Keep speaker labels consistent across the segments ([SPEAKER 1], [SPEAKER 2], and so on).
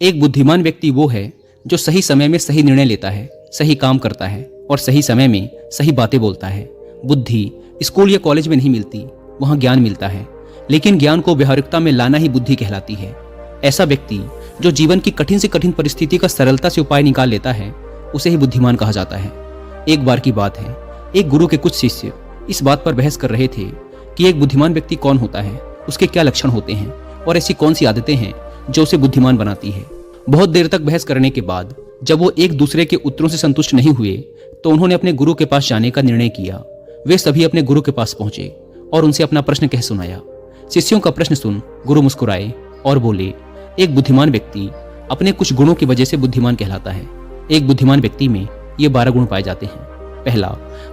[SPEAKER 1] एक बुद्धिमान व्यक्ति वो है जो सही समय में सही निर्णय लेता है, सही काम करता है और सही समय में सही बातें बोलता है। बुद्धि स्कूल या कॉलेज में नहीं मिलती, वहाँ ज्ञान मिलता है, लेकिन ज्ञान को व्यावहारिकता में लाना ही बुद्धि कहलाती है। ऐसा व्यक्ति जो जीवन की कठिन से कठिन परिस्थिति का सरलता से उपाय निकाल लेता है, उसे ही बुद्धिमान कहा जाता है। एक बार की बात है, एक गुरु के कुछ शिष्य इस बात पर बहस कर रहे थे कि एक बुद्धिमान व्यक्ति कौन होता है, उसके क्या लक्षण होते हैं और ऐसी कौन सी आदतें हैं जो उसे बुद्धिमान बनाती है। बहुत देर तक बहस करने के बाद जब वो एक दूसरे के उत्तरों से संतुष्ट नहीं हुए तो उन्होंने अपने गुरु के पास जाने का निर्णय किया। वे सभी अपने गुरु के पास पहुंचे और उनसे अपना प्रश्न कह सुनाया। शिष्यों का प्रश्न सुन गुरु मुस्कुराए और बोले, एक बुद्धिमान व्यक्ति अपने कुछ गुणों की वजह से बुद्धिमान कहलाता है। एक बुद्धिमान व्यक्ति में ये 12 गुण पाए जाते हैं। पहला,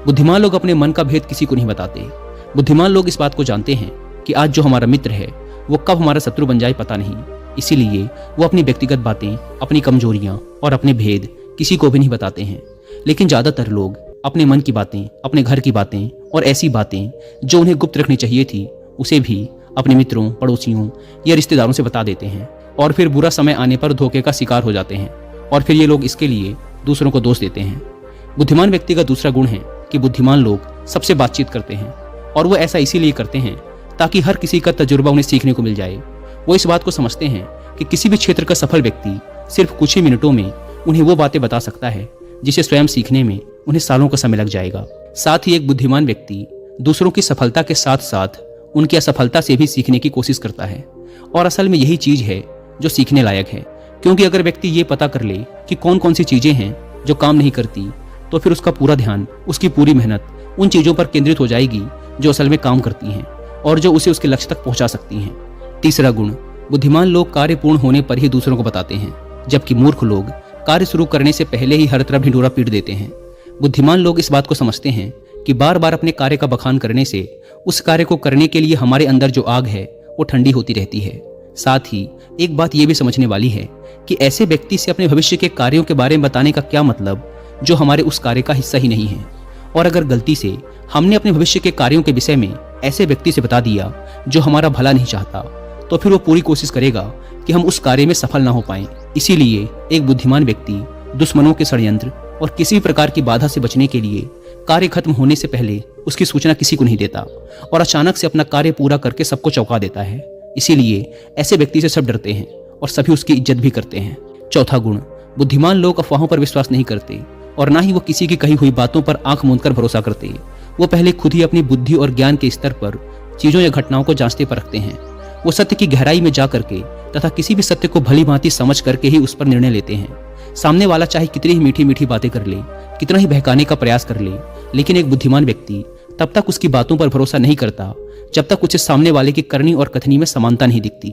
[SPEAKER 1] बुद्धिमान लोग अपने मन का भेद किसी को नहीं बताते। बुद्धिमान लोग इस बात को जानते हैं कि आज जो हमारा मित्र है वो कब हमारा शत्रु बन जाए पता नहीं, इसीलिए वो अपनी व्यक्तिगत बातें, अपनी कमजोरियां और अपने भेद किसी को भी नहीं बताते हैं। लेकिन ज्यादातर लोग अपने मन की बातें, अपने घर की बातें और ऐसी बातें जो उन्हें गुप्त रखनी चाहिए थी उसे भी अपने मित्रों, पड़ोसियों या रिश्तेदारों से बता देते हैं और फिर बुरा समय आने पर धोखे का शिकार हो जाते हैं और फिर ये लोग इसके लिए दूसरों को दोष देते हैं। बुद्धिमान व्यक्ति का दूसरा गुण है कि बुद्धिमान लोग सबसे बातचीत करते हैं और वो ऐसा इसीलिए करते हैं ताकि हर किसी का तजुर्बा उन्हें सीखने को मिल जाए। वो इस बात को समझते हैं कि किसी भी क्षेत्र का सफल व्यक्ति सिर्फ कुछ ही मिनटों में उन्हें वो बातें बता सकता है जिसे स्वयं सीखने में उन्हें सालों का समय लग जाएगा। साथ ही एक बुद्धिमान व्यक्ति दूसरों की सफलता के साथ साथ उनकी असफलता से भी सीखने की कोशिश करता है और असल में यही चीज है जो सीखने लायक है, क्योंकि अगर व्यक्ति ये पता कर ले कि कौन कौन सी चीजें हैं जो काम नहीं करती तो फिर उसका पूरा ध्यान, उसकी पूरी मेहनत उन चीजों पर केंद्रित हो जाएगी जो असल में काम करती हैं और जो उसे उसके लक्ष्य तक पहुंचा सकती हैं। तीसरा गुण, बुद्धिमान लोग कार्य पूर्ण होने पर ही दूसरों को बताते हैं, जबकि मूर्ख लोग कार्य शुरू करने से पहले ही हर तरफ ढिंढोरा पीट देते हैं। बुद्धिमान लोग इस बात को समझते हैं कि बार बार अपने कार्य का बखान करने से उस कार्य को करने के लिए हमारे अंदर जो आग है वो ठंडी होती रहती है। साथ ही एक बात ये भी समझने वाली है कि ऐसे व्यक्ति से अपने भविष्य के कार्यों के बारे में बताने का क्या मतलब जो हमारे उस कार्य का हिस्सा ही नहीं है। और अगर गलती से हमने अपने भविष्य के कार्यों के विषय में ऐसे व्यक्ति से बता दिया जो हमारा भला नहीं चाहता तो फिर वो पूरी कोशिश करेगा कि हम उस कार्य में सफल ना हो पाएं। इसीलिए एक बुद्धिमान व्यक्ति दुश्मनों के षड्यंत्र और किसी भी प्रकार की बाधा से बचने के लिए कार्य खत्म होने से पहले उसकी सूचना किसी को नहीं देता और अचानक से अपना कार्य पूरा करके सबको चौंका देता है। इसीलिए ऐसे व्यक्ति से सब डरते हैं और सभी उसकी इज्जत भी करते हैं। चौथा गुण, बुद्धिमान लोग अफवाहों पर विश्वास नहीं करते और ना ही वो किसी की कही हुई बातों पर आंख मूंद कर भरोसा करते। वो पहले खुद ही अपनी बुद्धि और ज्ञान के स्तर पर चीजों या घटनाओं को जांचते परखते हैं। वो सत्य की गहराई में जा करके तथा किसी भी सत्य को भली भांति समझ करके ही उस पर निर्णय लेते हैं। सामने वाला चाहे कितनी ही मीठी मीठी बातें कर ले, कितना ही बहकाने का प्रयास कर ले, लेकिन एक बुद्धिमान व्यक्ति तब तक उसकी बातों पर भरोसा नहीं करता जब तक उसे सामने वाले की करनी और कथनी में समानता नहीं दिखती।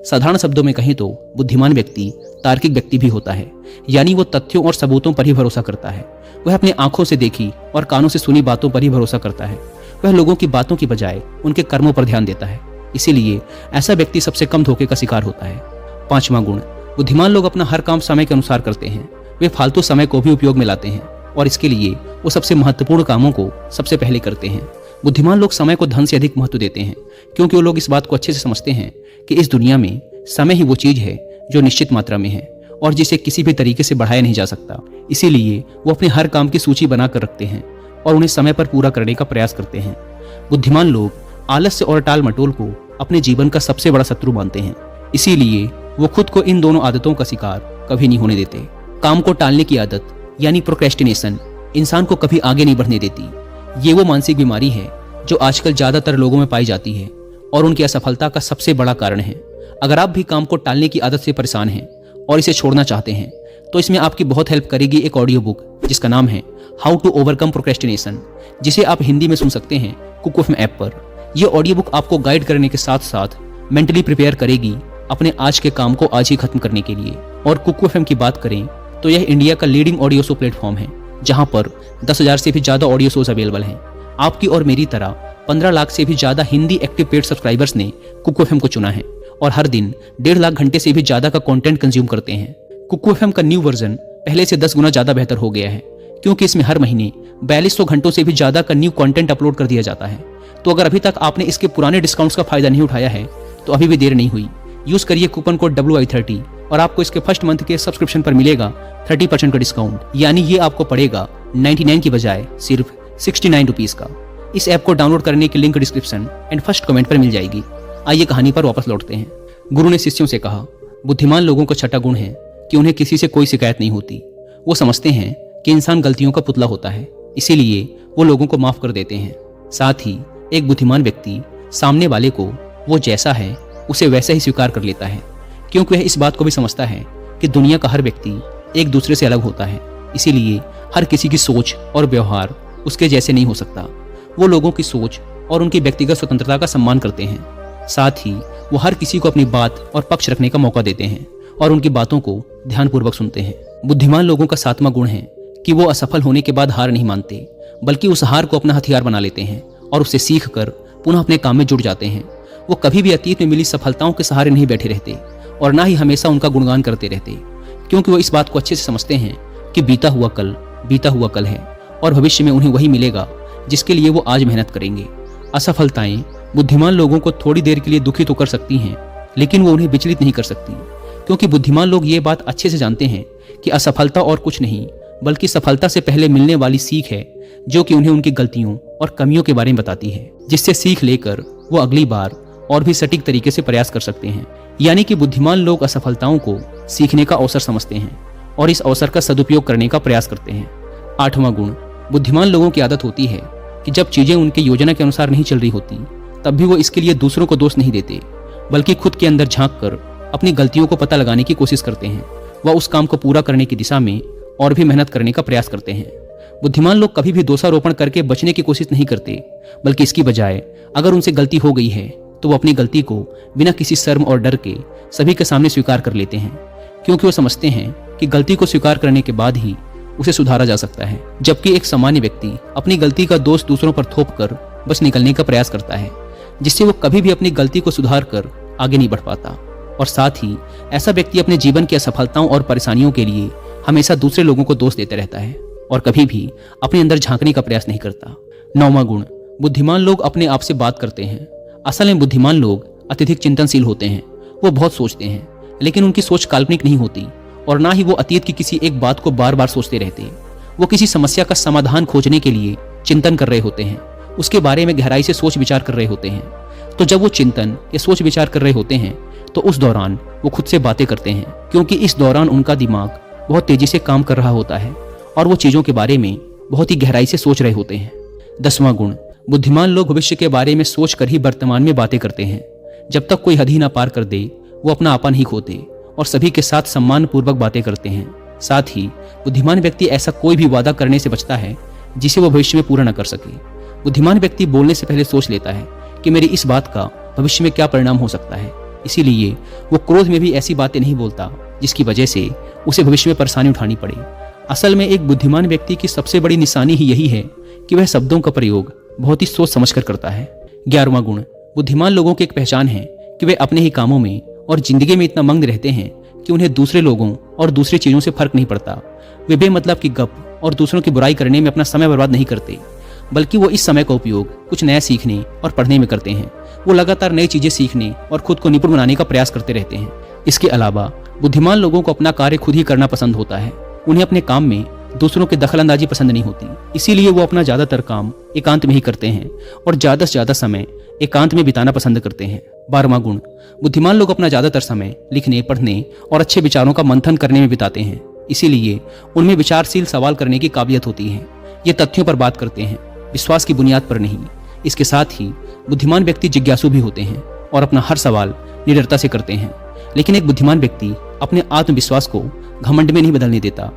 [SPEAKER 1] साधारण शब्दों में कहें तो बुद्धिमान व्यक्ति तार्किक व्यक्ति भी होता है, यानी वो तथ्यों और सबूतों पर ही भरोसा करता है। वह अपने आंखों से देखी और कानों से सुनी बातों पर ही भरोसा करता है। वह लोगों की बातों की बजाय उनके कर्मों पर ध्यान देता है। इसीलिए ऐसा व्यक्ति सबसे कम धोखे का शिकार होता है। पांचवा गुण, बुद्धिमान लोग अपना हर काम समय के अनुसार करते हैं। वे फालतू समय को भी उपयोग में लाते हैं और इसके लिए वो सबसे महत्वपूर्ण कामों को सबसे पहले करते हैं। बुद्धिमान लोग समय को धन से अधिक महत्व देते हैं, क्योंकि वो लोग इस बात को अच्छे से समझते हैं कि इस दुनिया में समय ही वो चीज है जो निश्चित मात्रा में है और जिसे किसी भी तरीके से बढ़ाया नहीं जा सकता। इसीलिए वो अपने हर काम की सूची बनाकर रखते हैं और उन्हें समय पर पूरा करने का प्रयास करते हैं। बुद्धिमान लोग आलस्य और टाल मटोल को अपने जीवन का सबसे बड़ा शत्रु मानते हैं। इसीलिए वो खुद को इन दोनों आदतों का शिकार कभी नहीं होने देते। काम को टालने की आदत यानी प्रोक्रेस्टिनेशन इंसान को कभी आगे नहीं बढ़ने देती। ये वो मानसिक बीमारी है जो आजकल ज्यादातर लोगों में पाई जाती है और उनकी असफलता का सबसे बड़ा कारण है। अगर आप भी काम को टालने की आदत से परेशान हैं और इसे छोड़ना चाहते हैं तो इसमें आपकी बहुत हेल्प करेगी एक ऑडियो बुक जिसका नाम है हाउ टू ओवरकम प्रोक्रेस्टिनेशन, जिसे आप हिंदी में सुन सकते हैं कुक एफएम ऐप पर। यह ऑडियो बुक आपको गाइड करने के साथ साथ मेंटली प्रिपेयर करेगी अपने आज के काम को आज ही खत्म करने के लिए। और कुक एफएम की बात करें तो यह इंडिया का लीडिंग ऑडियो शो प्लेटफॉर्म है जहां पर 10,000 से भी ज्यादा ऑडियो शोज अवेलेबल हैं। आपकी और मेरी तरह 15 लाख से भी ज्यादा हिंदी एक्टिव पेड सब्सक्राइबर्स ने कुक एफएम को चुना है और हर दिन 1.5 लाख घंटे से भी ज्यादा का कंटेंट कंज्यूम करते हैं। कुक एफएम का न्यू वर्जन पहले से 10 गुना ज्यादा बेहतर हो गया है, क्योंकि इसमें हर महीने 4200 घंटों से भी ज्यादा का न्यू कंटेंट अपलोड कर दिया जाता है। तो अगर अभी तक आपने इसके पुराने डिस्काउंट्स का फायदा नहीं उठाया है तो अभी भी देर नहीं हुई, यूज करिए कूपन कोड WI30 और आपको इसके फर्स्ट मंथ के सब्सक्रिप्शन पर मिलेगा 30% का डिस्काउंट, यानी ये आपको पड़ेगा 99 की बजाय सिर्फ 69 रुपीज का। इस ऐप को डाउनलोड करने की link description and first comment पर मिल जाएगी। आइए कहानी पर वापस लौटते हैं। गुरु ने शिष्यों से कहा, बुद्धिमान लोगों का छठा गुण है कि उन्हें किसी से कोई शिकायत नहीं होती। वो समझते हैं कि इंसान गलतियों का पुतला होता है, इसीलिए वो लोगों को माफ कर देते हैं। साथ ही एक बुद्धिमान व्यक्ति सामने वाले को वो जैसा है उसे वैसा ही स्वीकार कर लेता है, क्योंकि वह इस बात को भी समझता है कि दुनिया का हर व्यक्ति एक दूसरे से अलग होता है, इसीलिए हर किसी की सोच और व्यवहार उसके जैसे नहीं हो सकता। वो लोगों की सोच और उनकी व्यक्तिगत स्वतंत्रता का सम्मान करते हैं। साथ ही वो हर किसी को अपनी बात और पक्ष रखने का मौका देते हैं और उनकी बातों को ध्यानपूर्वक सुनते हैं। बुद्धिमान लोगों का सातवां गुण है कि वो असफल होने के बाद हार नहीं मानते, बल्कि उस हार को अपना हथियार बना लेते हैं और उससे सीख कर पुनः अपने काम में जुट जाते हैं। वो कभी भी अतीत में मिली सफलताओं के सहारे नहीं बैठे रहते और ना ही हमेशा उनका गुणगान करते रहते, क्योंकि वो इस बात को अच्छे से समझते हैं कि बीता हुआ कल है और भविष्य में उन्हें वही मिलेगा जिसके लिए वो आज मेहनत करेंगे। असफलताएं बुद्धिमान लोगों को थोड़ी देर के लिए दुखी तो कर सकती हैं, लेकिन वो उन्हें विचलित नहीं कर सकती, क्योंकि बुद्धिमान लोग ये बात अच्छे से जानते हैं कि असफलता और कुछ नहीं बल्कि सफलता से पहले मिलने वाली सीख है, जो कि उन्हें उनकी गलतियों और कमियों के बारे में बताती है, जिससे सीख लेकर वो अगली बार और भी सटीक तरीके से प्रयास कर सकते हैं। यानी कि बुद्धिमान लोग असफलताओं को सीखने का अवसर समझते हैं और इस अवसर का सदुपयोग करने का प्रयास करते हैं। आठवां गुण, बुद्धिमान लोगों की आदत होती है कि जब चीजें उनके योजना के अनुसार नहीं चल रही होती, तब भी वो इसके लिए दूसरों को दोष नहीं देते, बल्कि खुद के अंदर झांक कर अपनी गलतियों को पता लगाने की कोशिश करते हैं। वह उस काम को पूरा करने की दिशा में और भी मेहनत करने का प्रयास करते हैं। बुद्धिमान लोग कभी भी दोषारोपण करके बचने की कोशिश नहीं करते, बल्कि इसकी बजाय अगर उनसे गलती हो गई है तो वो अपनी गलती को बिना किसी शर्म और डर के सभी के सामने स्वीकार कर लेते हैं, क्योंकि वो समझते हैं कि गलती को स्वीकार करने के बाद ही उसे सुधारा जा सकता है। जबकि एक सामान्य व्यक्ति अपनी गलती का दोष दूसरों पर थोप कर बस निकलने का प्रयास करता है, जिससे वो कभी भी अपनी गलती को सुधार कर आगे नहीं बढ़ पाता। और साथ ही ऐसा व्यक्ति अपने जीवन की असफलताओं और परेशानियों के लिए हमेशा दूसरे लोगों को दोष देते रहता है और कभी भी अपने अंदर झांकने का प्रयास नहीं करता। नौवां गुण, बुद्धिमान लोग अपने आप से बात करते हैं। असल में बुद्धिमान लोग अत्यधिक चिंतनशील होते हैं। वो बहुत सोचते हैं, लेकिन उनकी सोच काल्पनिक नहीं होती और ना ही वो अतीत की किसी एक बात को बार बार सोचते रहते। वो किसी समस्या का समाधान खोजने के लिए चिंतन कर रहे होते हैं, उसके बारे में गहराई से सोच विचार कर रहे होते हैं। तो जब वो चिंतन या सोच विचार कर रहे होते हैं तो उस दौरान वो खुद से बातें करते हैं, क्योंकि इस दौरान उनका दिमाग बहुत तेजी से काम कर रहा होता है और वो चीजों के बारे में बहुत ही गहराई से सोच रहे होते हैं। 10वां गुण, बुद्धिमान लोग भविष्य के बारे में सोच कर ही वर्तमान में बातें करते हैं। जब तक कोई हद ही ना पार कर दे, वो अपना आपा नहीं खोते और सभी के साथ सम्मान पूर्वक बातें करते हैं। साथ ही बुद्धिमान व्यक्ति ऐसा कोई भी वादा करने से बचता है जिसे वो भविष्य में पूरा न कर सके। बुद्धिमान व्यक्ति बोलने से पहले सोच लेता है कि मेरी इस बात का भविष्य में क्या परिणाम हो सकता है, इसीलिए वो क्रोध में भी ऐसी बातें नहीं बोलता जिसकी वजह से उसे भविष्य में परेशानी उठानी पड़े। असल में एक बुद्धिमान व्यक्ति की सबसे बड़ी निशानी ही यही है कि वह शब्दों का प्रयोग बहुत ही सोच समझकर करता है। 11वां गुण, बुद्धिमान लोगों की एक पहचान है कि वे अपने ही कामों में और जिंदगी में इतना मग्न रहते हैं कि उन्हें दूसरे लोगों और दूसरी चीजों से फर्क नहीं पड़ता। वे बेमतलब की गप और दूसरों की बुराई करने में अपना समय बर्बाद नहीं करते, बल्कि वो इस समय का उपयोग कुछ नया सीखने और पढ़ने में करते हैं। वो लगातार नई चीजें सीखने और खुद को निपुण बनाने का प्रयास करते रहते हैं। इसके अलावा बुद्धिमान लोगों को अपना कार्य खुद ही करना पसंद होता है। उन्हें अपने काम में दूसरों की दखलंदाजी पसंद नहीं होती, इसीलिए वो अपना ज्यादातर काम एकांत में ही करते हैं और ज्यादा से ज्यादा समय एकांत में बिताना पसंद करते हैं। 12वां गुण, बुद्धिमान लोग अपना ज्यादातर समय लिखने, पढ़ने और अच्छे विचारों का मंथन करने में बिताते हैं, इसीलिए उनमें विचारशील सवाल करने की काबिलियत होती है। ये तथ्यों पर बात करते हैं, विश्वास की बुनियाद पर नहीं। इसके साथ ही बुद्धिमान व्यक्ति जिज्ञासु भी होते हैं और अपना हर सवाल निडरता से करते हैं। लेकिन एक बुद्धिमान व्यक्ति अपने आत्मविश्वास को घमंड में नहीं बदलने देता।